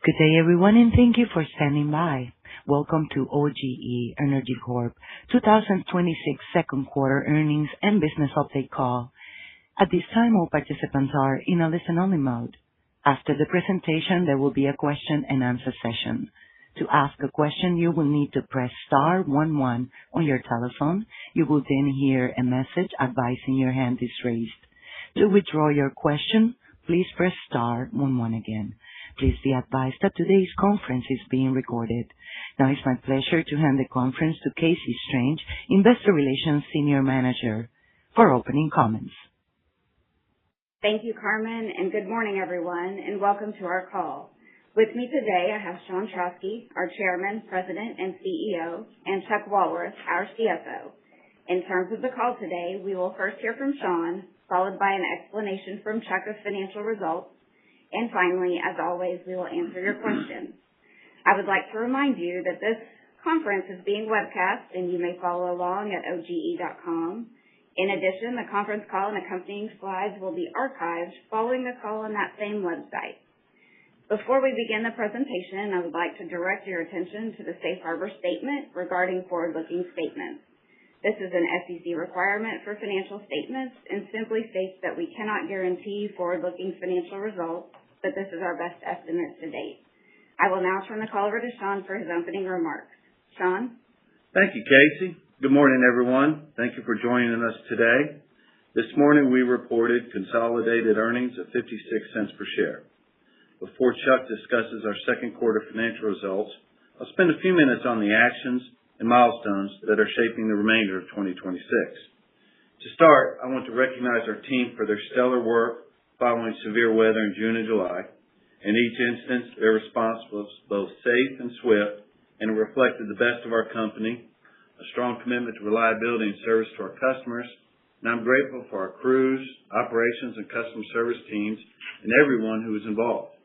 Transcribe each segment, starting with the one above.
Good day, everyone, and thank you for standing by. Welcome to OGE Energy Corp 2026 second quarter earnings and business update call. At this time, all participants are in a listen-only mode. After the presentation, there will be a question-and-answer session. To ask a question, you will need to press star 11 on your telephone. You will then hear a message advising your hand is raised. To withdraw your question, please press star 11 again. Please be advised that today's conference is being recorded. Now it's my pleasure to hand the conference to Casey Strange, Investor Relations Senior Manager, for opening comments. Thank you, Carmen, and good morning, everyone, and welcome to our call. With me today, I have Sean Trauschke, our Chairman, President, and CEO, and Chuck Walworth, our CFO. In terms of the call today, we will first hear from Sean, followed by an explanation from Chuck of financial results, and finally, as always, we will answer your questions. I would like to remind you that this conference is being webcast, and you may follow along at OGE.com. In addition, the conference call and accompanying slides will be archived following the call on that same website. Before we begin the presentation, I would like to direct your attention to the Safe Harbor Statement regarding forward-looking statements. This is an SEC requirement for financial statements and simply states that we cannot guarantee forward-looking financial results, but this is our best estimate to date. I will now turn the call over to Sean for his opening remarks. Sean? Thank you, Casey. Good morning, everyone. Thank you for joining us today. This morning, we reported consolidated earnings of 56 cents per share. Before Chuck discusses our second quarter financial results, I'll spend a few minutes on the actions and milestones that are shaping the remainder of 2026. To start, I want to recognize our team for their stellar work following severe weather in June and July. In each instance, their response was both safe and swift, and it reflected the best of our company, a strong commitment to reliability and service to our customers, and I'm grateful for our crews, operations, and customer service teams, and everyone who was involved.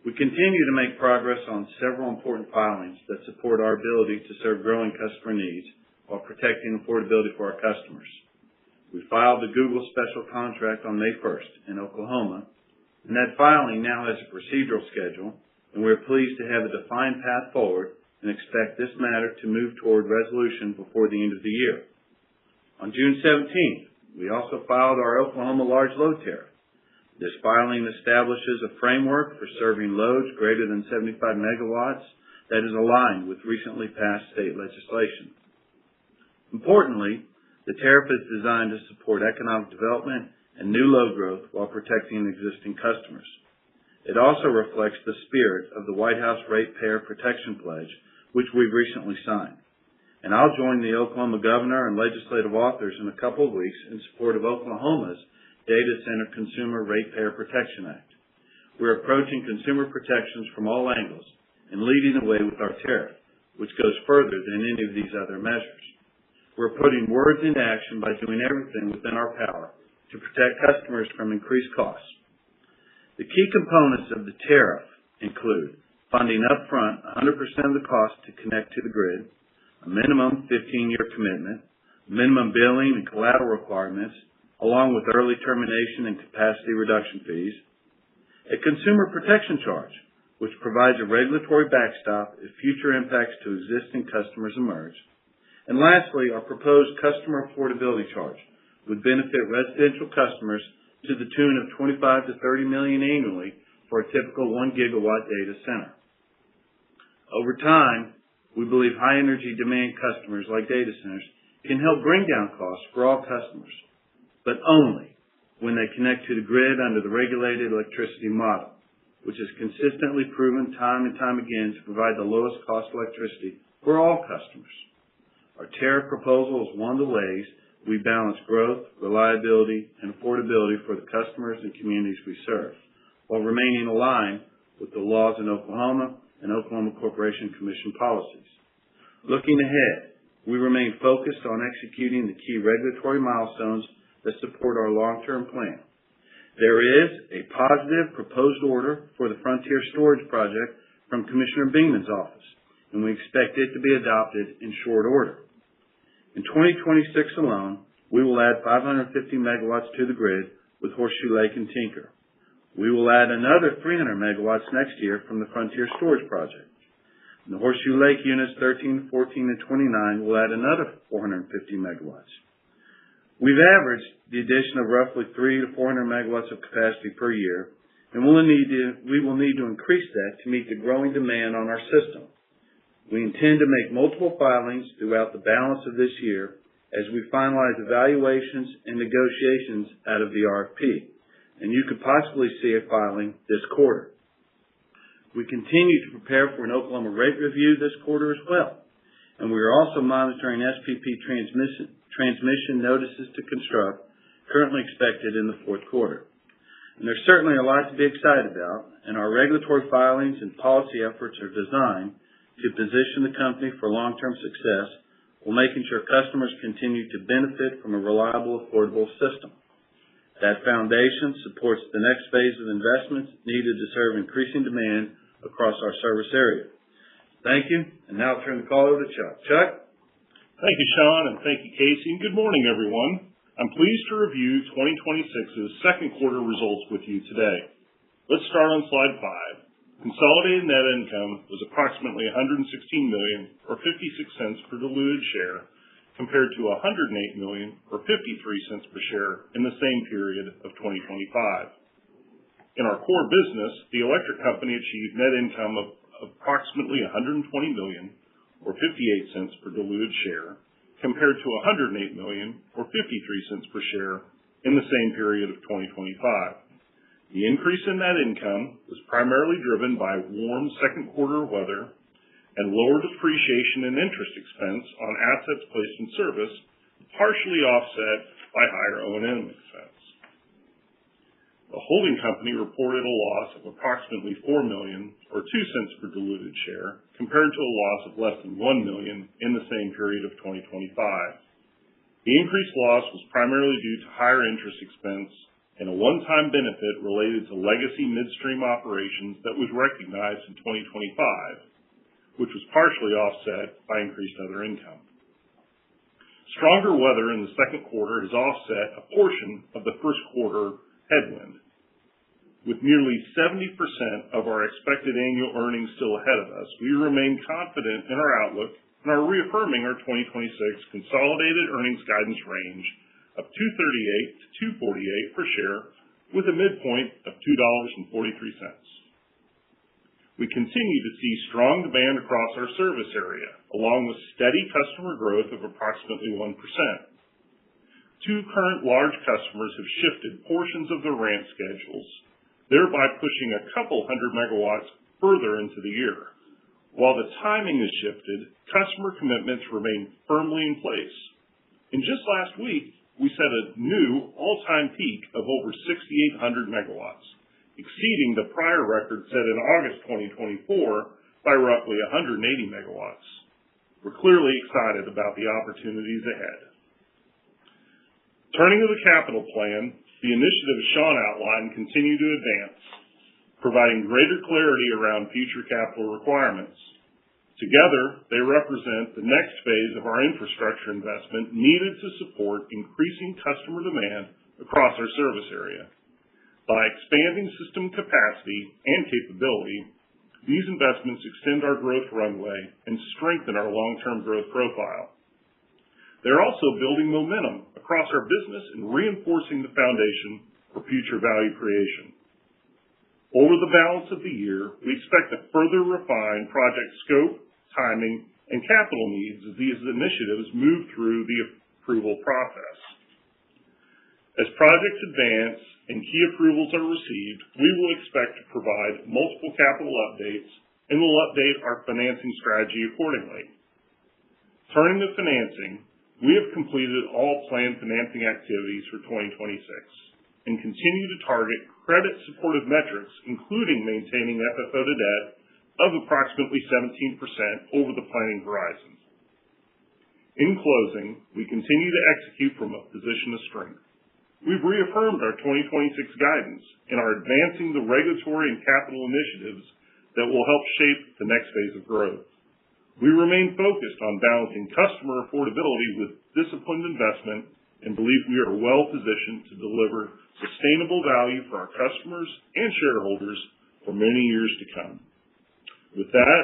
We continue to make progress on several important filings that support our ability to serve growing customer needs while protecting affordability for our customers. We filed the Google special contract on May 1st in Oklahoma, and that filing now has a procedural schedule, and we're pleased to have a defined path forward and expect this matter to move toward resolution before the end of the year. On June 17th, we also filed our Oklahoma large load tariff. This filing establishes a framework for serving loads greater than 75 megawatts that is aligned with recently passed state legislation. Importantly, the tariff is designed to support economic development and new load growth while protecting existing customers. It also reflects the spirit of the White House Ratepayer Protection Pledge, which we've recently signed. And I'll join the Oklahoma governor and legislative authors in a couple of weeks in support of Oklahoma's Data Center Consumer Ratepayer Protection Act. We're approaching consumer protections from all angles and leading the way with our tariff, which goes further than any of these other measures. We're putting words into action by doing everything within our power to protect customers from increased costs. The key components of the tariff include funding upfront 100% of the cost to connect to the grid, a minimum 15-year commitment, minimum billing and collateral requirements, along with early termination and capacity reduction fees, a consumer protection charge, which provides a regulatory backstop if future impacts to existing customers emerge, and lastly, our proposed customer affordability charge would benefit residential customers to the tune of $25 to $30 million annually for a typical 1 gigawatt data center. Over time, we believe high energy demand customers like data centers can help bring down costs for all customers, but only when they connect to the grid under the regulated electricity model, which is consistently proven time and time again to provide the lowest cost electricity for all customers. Our tariff proposal is one of the ways we balance growth, reliability, and affordability for the customers and communities we serve, while remaining aligned with the laws in Oklahoma and Oklahoma Corporation Commission policies. Looking ahead, we remain focused on executing the key regulatory milestones that support our long-term plan. There is a positive proposed order for the Frontier Storage Project from Commissioner Bingman's office, and we expect it to be adopted in short order. In 2026 alone, we will add 550 megawatts to the grid with Horseshoe Lake and Tinker. We will add another 300 megawatts next year from the Frontier Storage Project. And the Horseshoe Lake units 13, 14, and 29 will add another 450 megawatts. We've averaged the addition of roughly 300 to 400 megawatts of capacity per year, and we will need to increase that to meet the growing demand on our system. We intend to make multiple filings throughout the balance of this year as we finalize evaluations and negotiations out of the RFP, and you could possibly see a filing this quarter. We continue to prepare for an Oklahoma rate review this quarter as well, and we are also monitoring SPP transmission notices to construct, currently expected in the fourth quarter. And there's certainly a lot to be excited about, and our regulatory filings and policy efforts are designed to position the company for long-term success while making sure customers continue to benefit from a reliable, affordable system. That foundation supports the next phase of investments needed to serve increasing demand across our service area. Thank you, and now I'll turn the call over to Chuck. Chuck? Thank you, Sean, and thank you, Casey, and good morning, everyone. I'm pleased to review 2026's second quarter results with you today. Let's start on slide 5. Consolidated net income was approximately $116 million, or 56 cents per diluted share, compared to $108 million, or 53 cents per share in the same period of 2025. In our core business, the electric company achieved net income of approximately $120 million, or 58 cents per diluted share, compared to $108 million, or 53 cents per share in the same period of 2025. The increase in net income was primarily driven by warm second quarter weather and lower depreciation and interest expense on assets placed in service, partially offset by higher O&M expense. The holding company reported a loss of approximately $4 million, or 2 cents per diluted share, compared to a loss of less than $1 million in the same period of 2025. The increased loss was primarily due to higher interest expense and a one-time benefit related to legacy midstream operations that was recognized in 2025, which was partially offset by increased other income. Stronger weather in the second quarter has offset a portion of the first quarter headwind. With nearly 70% of our expected annual earnings still ahead of us, we remain confident in our outlook and are reaffirming our 2026 consolidated earnings guidance range of $2.38 to $2.48 per share, with a midpoint of $2.43. We continue to see strong demand across our service area, along with steady customer growth of approximately 1%. Two current large customers have shifted portions of their ramp schedules, thereby pushing a couple hundred megawatts further into the year. While the timing has shifted, customer commitments remain firmly in place. And just last week, we set a new all-time peak of over 6,800 megawatts, exceeding the prior record set in August 2024 by roughly 180 megawatts. We're clearly excited about the opportunities ahead. Turning to the capital plan, the initiatives Sean outlined continue to advance, providing greater clarity around future capital requirements. Together, they represent the next phase of our infrastructure investment needed to support increasing customer demand across our service area. By expanding system capacity and capability, these investments extend our growth runway and strengthen our long-term growth profile. They're also building momentum across our business and reinforcing the foundation for future value creation. Over the balance of the year, we expect to further refine project scope, timing, and capital needs as these initiatives move through the approval process. As projects advance and key approvals are received, we will expect to provide multiple capital updates and will update our financing strategy accordingly. Turning to financing, we have completed all planned financing activities for 2026 and continue to target credit supportive metrics, including maintaining FFO to debt of approximately 17% over the planning horizon. In closing, we continue to execute from a position of strength. We've reaffirmed our 2026 guidance and are advancing the regulatory and capital initiatives that will help shape the next phase of growth. We remain focused on balancing customer affordability with disciplined investment and believe we are well positioned to deliver sustainable value for our customers and shareholders for many years to come. With that,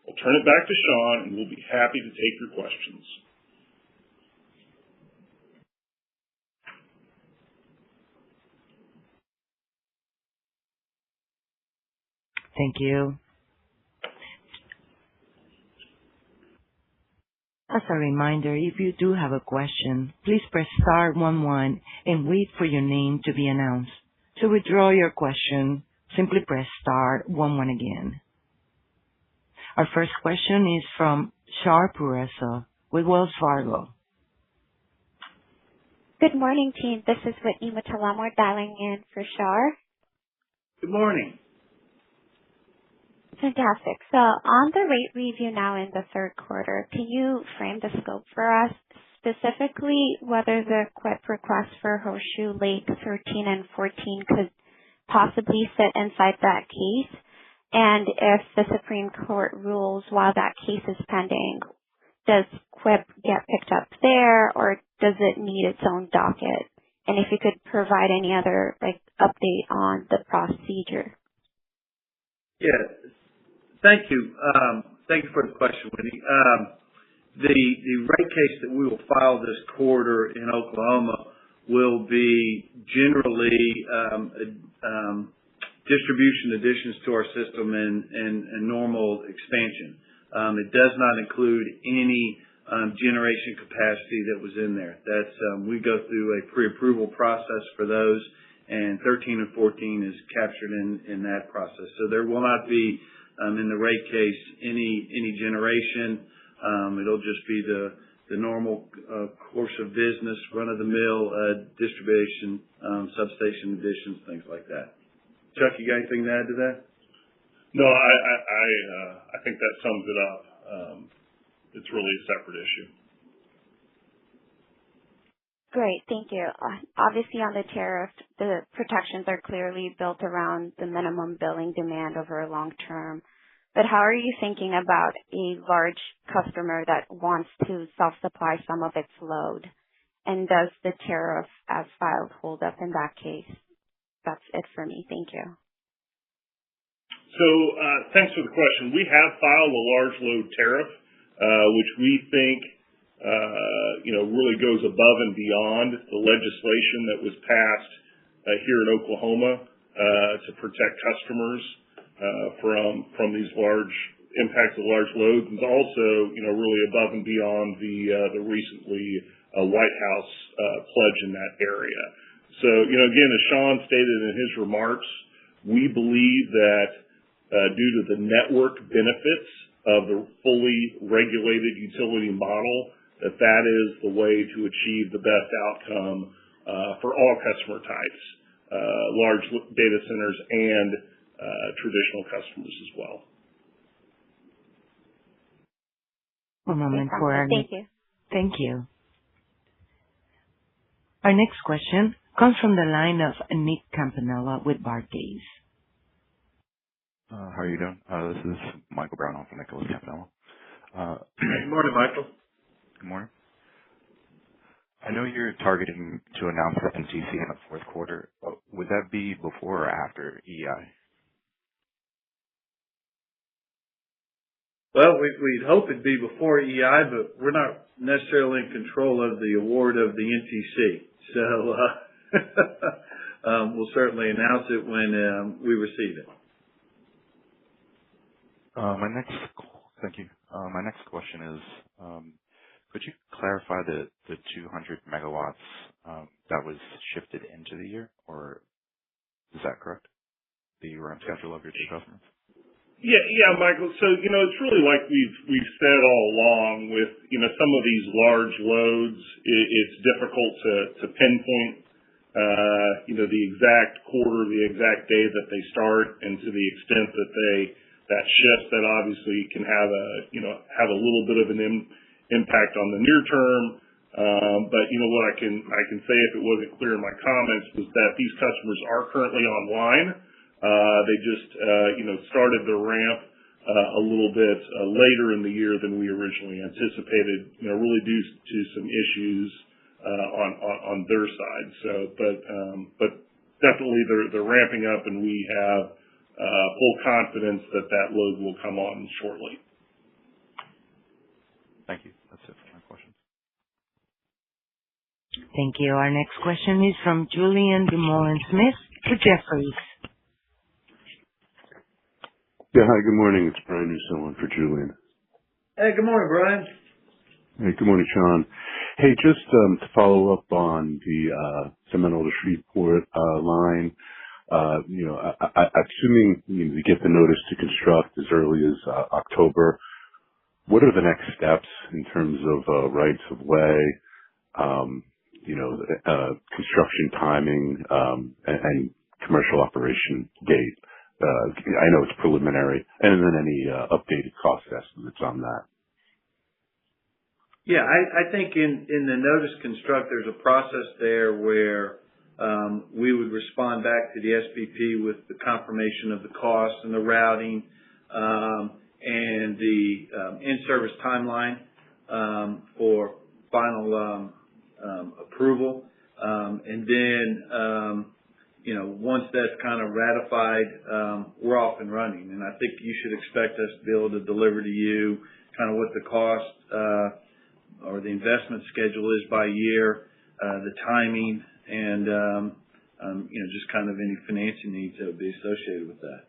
I'll turn it back to Sean, and we'll be happy to take your questions. Thank you. As a reminder, if you do have a question, please press star 11 and wait for your name to be announced. To withdraw your question, simply press star 11 again. Our first question is from Shar Pourreza with Wells Fargo. Good morning, team. This is Whitney Mutalamor dialing in for Shar. Good morning. Fantastic. So on the rate review now in the third quarter, can you frame the scope for us, specifically whether the QIP request for Horseshoe Lake 13 and 14 could possibly sit inside that case? And if the Supreme Court rules while that case is pending, does QIP get picked up there, or does it need its own docket? And if you could provide any other update on the procedure. Yeah. Thank you. Thank you for the question, Whitney. The rate case that we will file this quarter in Oklahoma will be generally distribution additions to our system and normal expansion. It does not include any generation capacity that was in there. That's we go through a pre-approval process for those, and 13 and 14 is captured in that process. So there will not be in the rate case any generation. It'll just be the normal course of business, run-of-the-mill distribution, substation additions, things like that. Chuck, you got anything to add to that? No, I think that sums it up. It's really a separate issue. Great, thank you. Obviously on the tariff, the protections are clearly built around the minimum billing demand over a long term. But how are you thinking about a large customer that wants to self-supply some of its load? And does the tariff as filed hold up in that case? That's it for me. Thank you. So thanks for the question. We have filed a large load tariff, which we think really goes above and beyond the legislation that was passed here in Oklahoma to protect customers from these large impacts of large loads, and also really above and beyond the recently White House pledge in that area. So again, as Sean stated in his remarks, we believe that due to the network benefits of the fully regulated utility model, that is the way to achieve the best outcome for all customer types, large data centers and traditional customers as well. One moment for our Thank you. Thank you. Our next question comes from the line of Nick Campanella with Barclays. How are you doing? This is Michael Brown on for Nicholas Campanella. Good morning, Michael. Good morning. I know you're targeting to announce the NCC in the fourth quarter. Would that be before or after EEI? Well, we'd hope it'd be before EEI, but we're not necessarily in control of the award of the NTC. So we'll certainly announce it when we receive it. Thank you. My next question is, could you clarify the 200 megawatts that was shifted into the year, or is that correct? The ramp schedule of your two customers? Yeah, Michael. So it's really like we've said all along with some of these large loads. It's difficult to pinpoint the exact quarter, the exact day that they start, and to the extent that that shift that obviously can have a little bit of an impact on the near term. But what I can say, if it wasn't clear in my comments, was that these customers are currently online. They just started the ramp a little bit later in the year than we originally anticipated, really due to some issues on their side. But definitely they're ramping up, and we have full confidence that load will come on shortly. Thank you. That's it for my questions. Thank you. Our next question is from Julien Dumoulin-Smith with Jefferies. Yeah, hi, good morning. It's Brian Russo on for Julian. Hey, good morning, Brian. Hey, good morning, Sean. Hey, just to follow up on the Seminole to Shreveport line, assuming we get the notice to construct as early as October, what are the next steps in terms of rights of way, construction timing, and commercial operation date? I know it's preliminary, and then any updated cost estimates on that. Yeah, I think in the notice construct, there's a process there where we would respond back to the SPP with the confirmation of the cost and the routing and the in-service timeline for final approval. And then, once that's kind of ratified, we're off and running. And I think you should expect us to be able to deliver to you kind of what the cost or the investment schedule is by year, the timing, and just kind of any financing needs that would be associated with that.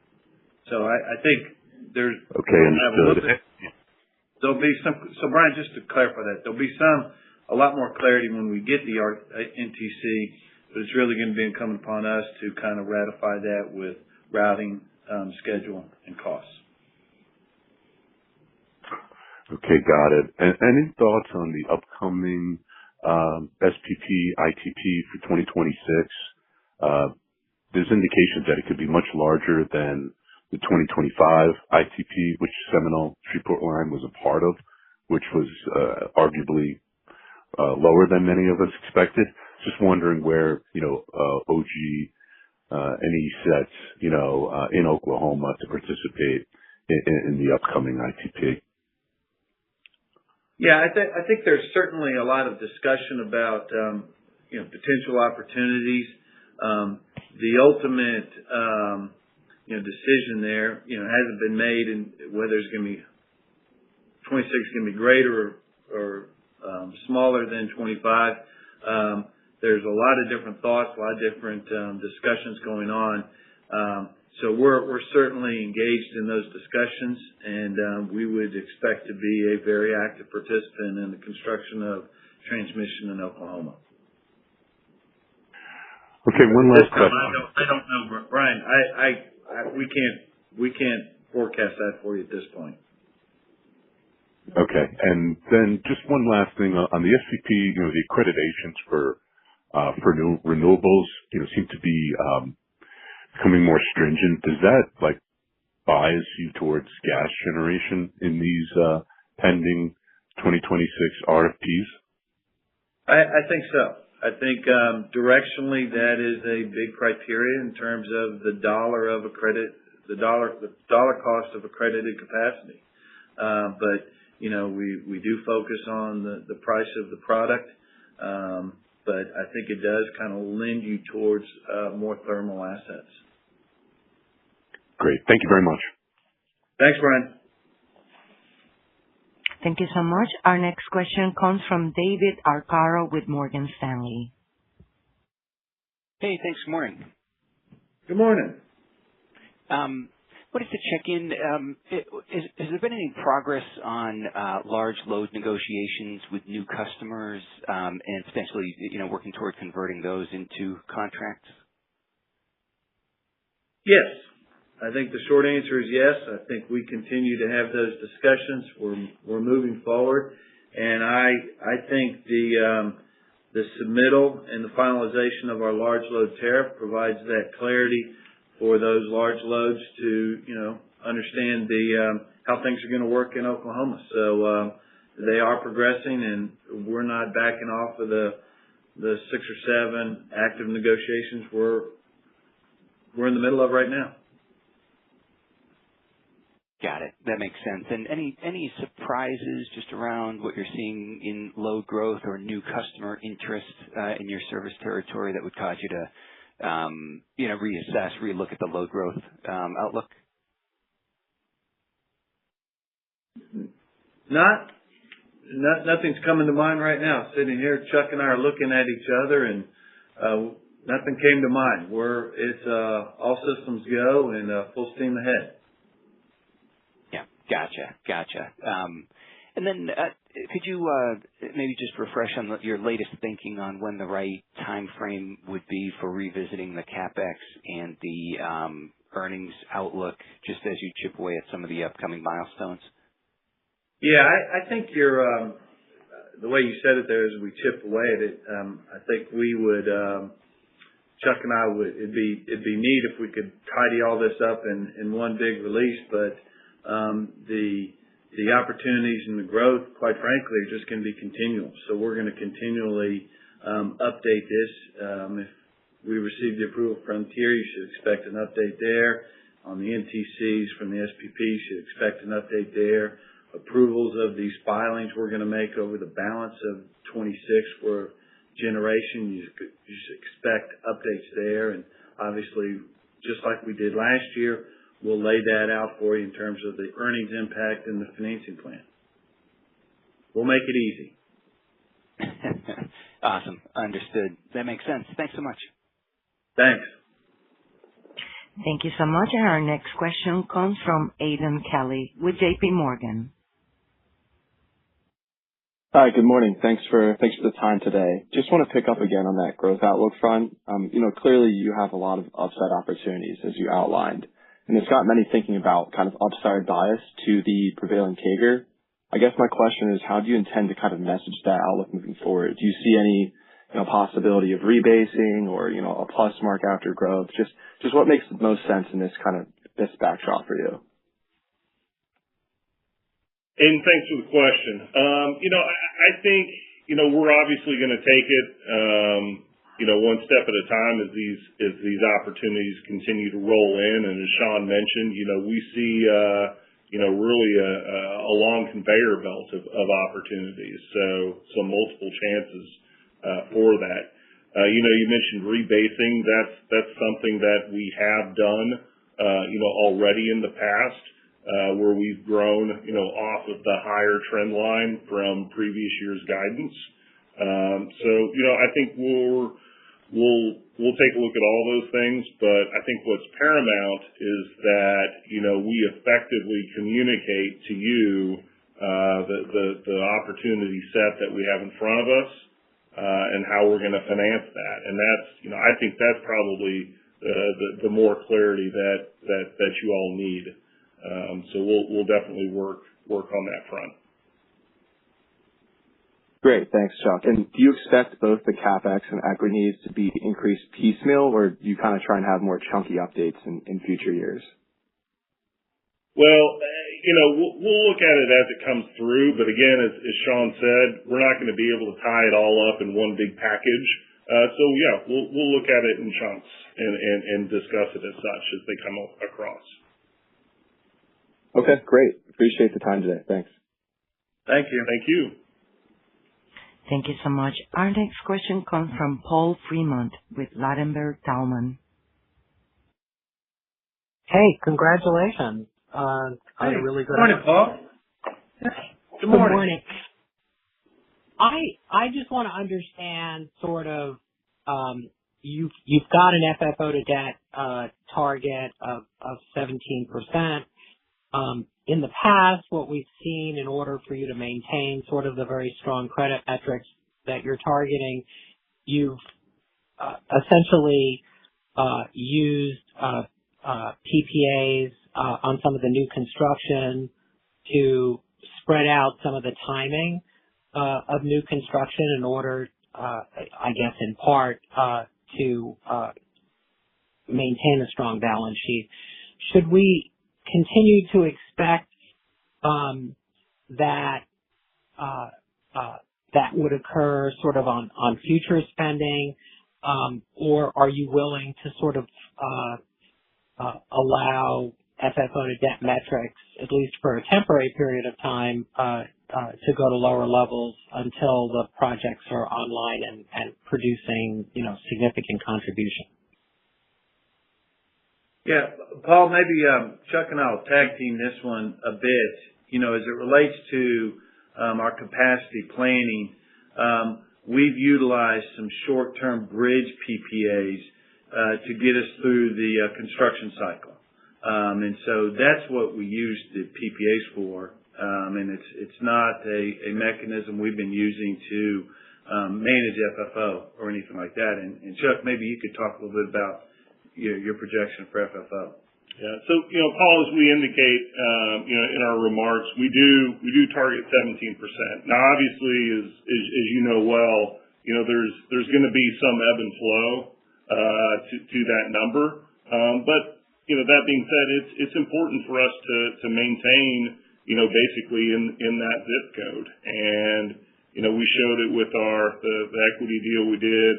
So I think there's there'll be some. So Brian, just to clarify that, there'll be a lot more clarity when we get the NTC, but it's really going to be incumbent upon us to kind of ratify that with routing, schedule, and costs. Okay, got it. And any thoughts on the upcoming SPP ITP for 2026? There's indications that it could be much larger than the 2025 ITP, which Seminole Shreveport line was a part of, which was arguably lower than many of us expected. Just wondering where OGE any sets in Oklahoma to participate in the upcoming ITP. Yeah, I think there's certainly a lot of discussion about potential opportunities. The ultimate decision there hasn't been made, and whether it's going to be 26 going to be greater or smaller than 25. There's a lot of different thoughts, a lot of different discussions going on. So we're certainly engaged in those discussions, and we would expect to be a very active participant in the construction of transmission in Oklahoma. Okay, one last question. I don't know, Brian. We can't forecast that for you at this point. Okay, and then just one last thing on the SPP. The accreditations for renewables, seem to be becoming more stringent. Does that bias you towards gas generation in these pending 2026 RFPs? I think so. I think directionally that is a big criteria in terms of the dollar cost of accredited capacity. But we do focus on the price of the product. But I think it does kind of lend you towards more thermal assets. Great. Thank you very much. Thanks, Brian. Thank you so much. Our next question comes from David Arcaro with Morgan Stanley. Hey, thanks. Good morning. Good morning. Wanted to check in. Has there been any progress on large load negotiations with new customers and potentially working toward converting those into contracts? Yes. I think the short answer is yes. I think we continue to have those discussions. We're moving forward, and I think the submittal and the finalization of our large load tariff provides that clarity for those large loads to understand how things are going to work in Oklahoma. So they are progressing, and we're not backing off of the 6 or 7 active negotiations we're in the middle of right now. Got it. That makes sense. And any surprises just around what you're seeing in load growth or new customer interest in your service territory that would cause you to reassess, relook at the load growth outlook? Nothing's coming to mind right now. Sitting here, Chuck and I are looking at each other, and nothing came to mind. It's all systems go and full steam ahead. Yeah, gotcha. And then could you maybe just refresh on your latest thinking on when the right time frame would be for revisiting the CapEx and the earnings outlook, just as you chip away at some of the upcoming milestones? Yeah, I think the way you said it there is we chip away at it. I think we would, Chuck and I would, it'd be neat if we could tidy all this up in one big release, but the opportunities and the growth, quite frankly, are just going to be continual. So we're going to continually update this. If we receive the approval from Tier, you should expect an update there. On the NTCs from the SPP, you should expect an update there. Approvals of these filings we're going to make over the balance of 26 for generation, you should expect updates there. And obviously, just like we did last year, we'll lay that out for you in terms of the earnings impact and the financing plan. We'll make it easy. Awesome. Understood. That makes sense. Thanks so much. Thanks. Thank you so much. And our next question comes from Aidan Kelly with JP Morgan. Hi, good morning. Thanks for the time today. Just want to pick up again on that growth outlook front. Clearly you have a lot of upside opportunities as you outlined, and it's got many thinking about kind of upside bias to the prevailing CAGR. I guess my question is, how do you intend to kind of message that outlook moving forward? Do you see any possibility of rebasing or a plus mark after growth? Just what makes the most sense in this backdrop for you? And thanks for the question. I think, we're obviously going to take it, one step at a time as these opportunities continue to roll in. And as Sean mentioned, we see, really a long conveyor belt of opportunities. So multiple chances, for that. You mentioned rebasing. That's something that we have done, already in the past. Where we've grown, off of the higher trend line from previous year's guidance. So I think we'll take a look at all those things, but I think what's paramount is that, we effectively communicate to you, the opportunity set that we have in front of us, and how we're going to finance that. And that's, I think that's probably, the more clarity that you all need. So we'll definitely work on that front. Great. Thanks, Chuck. And do you expect both the CapEx and equity needs to be increased piecemeal, or do you kind of try and have more chunky updates in future years? Well, we'll look at it as it comes through. But again, as Sean said, we're not going to be able to tie it all up in one big package. So yeah, we'll look at it in chunks and discuss it as such as they come across. Okay, great. Appreciate the time today. Thanks. Thank you. Thank you. Thank you so much. Our next question comes from Paul Fremont with Ladenburg Thalmann. Hey, congratulations on a really good. Good morning, Paul. Good morning. I just want to understand sort of, you've got an FFO to debt target of 17%. In the past, what we've seen in order for you to maintain sort of the very strong credit metrics that you're targeting, you've essentially used PPAs on some of the new construction to spread out some of the timing of new construction in order, I guess in part, to maintain a strong balance sheet. Should we continue to expect that would occur sort of on future spending, or are you willing to sort of allow FFO to debt metrics, at least for a temporary period of time, to go to lower levels until the projects are online and producing, significant contribution. Yeah, Paul, maybe Chuck and I will tag team this one a bit. As it relates to our capacity planning, we've utilized some short-term bridge PPAs to get us through the construction cycle. And so that's what we use the PPAs for. And it's not a mechanism we've been using to manage FFO or anything like that. And Chuck, maybe you could talk a little bit about your projection for FFO. Yeah. So, Paul, as we indicate, in our remarks, we do target 17%. Now, obviously, as you know well, there's going to be some ebb and flow to that number. But that being said, it's important for us to maintain, basically in that zip code. And we showed it with the equity deal we did,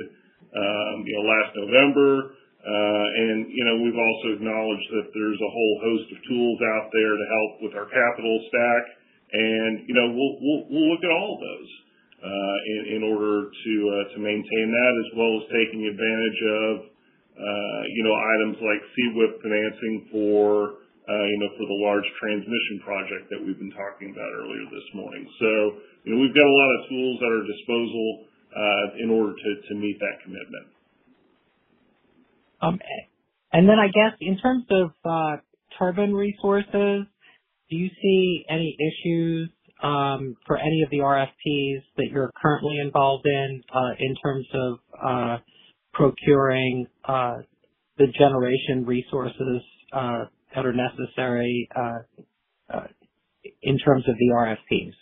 last November. And we've also acknowledged that there's a whole host of tools out there to help with our capital stack, and we'll look at all of those in order to maintain that, as well as taking advantage of items like CWIP financing for the large transmission project that we've been talking about earlier this morning. So we've got a lot of tools at our disposal in order to meet that commitment. And then I guess in terms of turbine resources, do you see any issues for any of the RFPs that you're currently involved in terms of procuring the generation resources that are necessary in terms of the RFPs?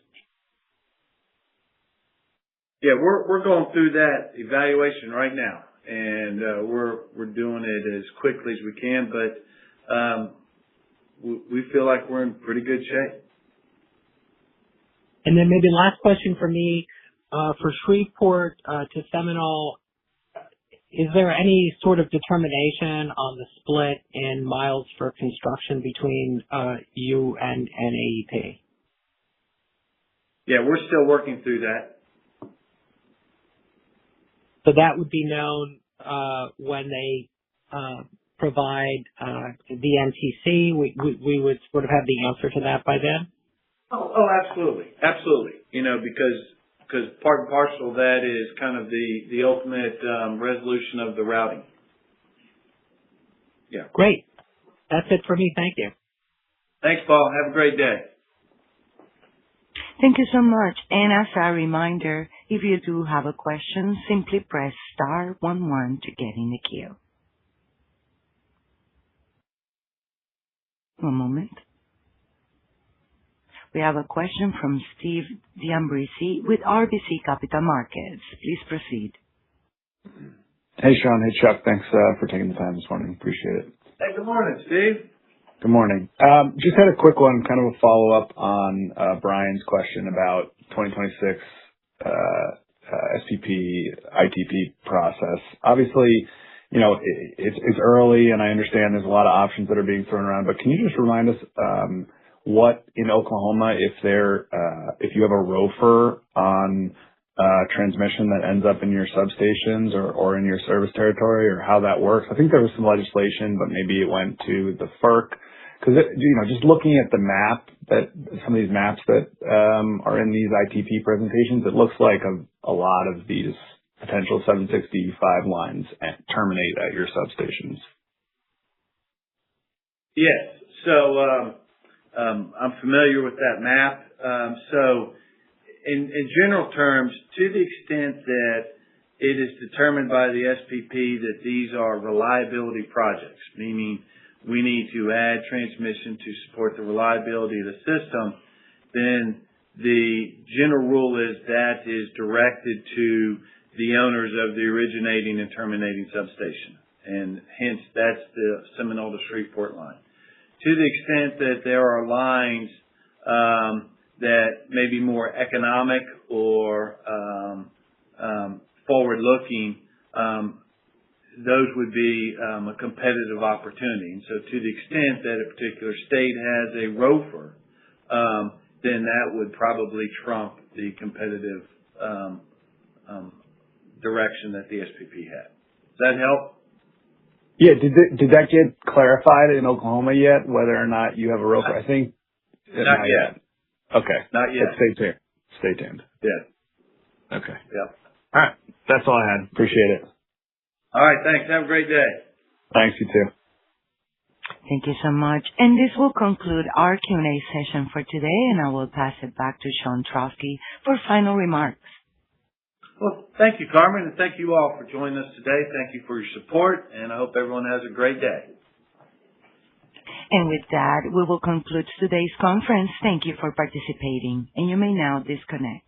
Yeah, we're going through that evaluation right now. And we're doing it as quickly as we can, but we feel like we're in pretty good shape. And then maybe last question for me, for Shreveport to Seminole, is there any sort of determination on the split in miles for construction between you and AEP? Yeah, we're still working through that. So that would be known when they provide the NTC. We would sort of have the answer to that by then? Oh, absolutely. Absolutely. Because part and parcel of that is kind of the ultimate resolution of the routing. Yeah. Great. That's it for me. Thank you. Thanks, Paul. Have a great day. Thank you so much. And as a reminder, if you do have a question, simply press *11 to get in the queue. One moment. We have a question from Steve D'Ambrisi with RBC Capital Markets. Please proceed. Hey, Sean. Hey, Chuck. Thanks for taking the time this morning. Appreciate it. Hey, good morning, Steve. Good morning. Just had a quick one, kind of a follow-up on Brian's question about 2026 SPP, ITP process. Obviously, it's early, and I understand there's a lot of options that are being thrown around, but can you just remind us what in Oklahoma, if you have a ROFR on transmission that ends up in your substations or in your service territory, or how that works? I think there was some legislation, but maybe it went to the FERC. Because, just looking at the map, some of these maps that are in these ITP presentations, it looks like a lot of these potential 765 lines terminate at your substations. Yes. So I'm familiar with that map. So in general terms, to the extent that it is determined by the SPP that these are reliability projects, meaning we need to add transmission to support the reliability of the system, then the general rule is that is directed to the owners of the originating and terminating substation. And hence, that's the Seminole to Shreveport line. To the extent that there are lines that may be more economic or forward-looking, those would be a competitive opportunity. And so to the extent that a particular state has a ROFR, then that would probably trump the competitive direction that the SPP had. Does that help? Yeah. Did that get clarified in Oklahoma yet, whether or not you have a ROFR? I think not yet. Okay. Not yet. But stay tuned. Stay tuned. Yeah. Okay. Yep. All right. That's all I had. Appreciate it. All right. Thanks. Have a great day. Thanks, you too. Thank you so much. And this will conclude our Q&A session for today, and I will pass it back to Sean Trosky for final remarks. Well, thank you, Carmen, and thank you all for joining us today. Thank you for your support, and I hope everyone has a great day. And with that, we will conclude today's conference. Thank you for participating, and you may now disconnect.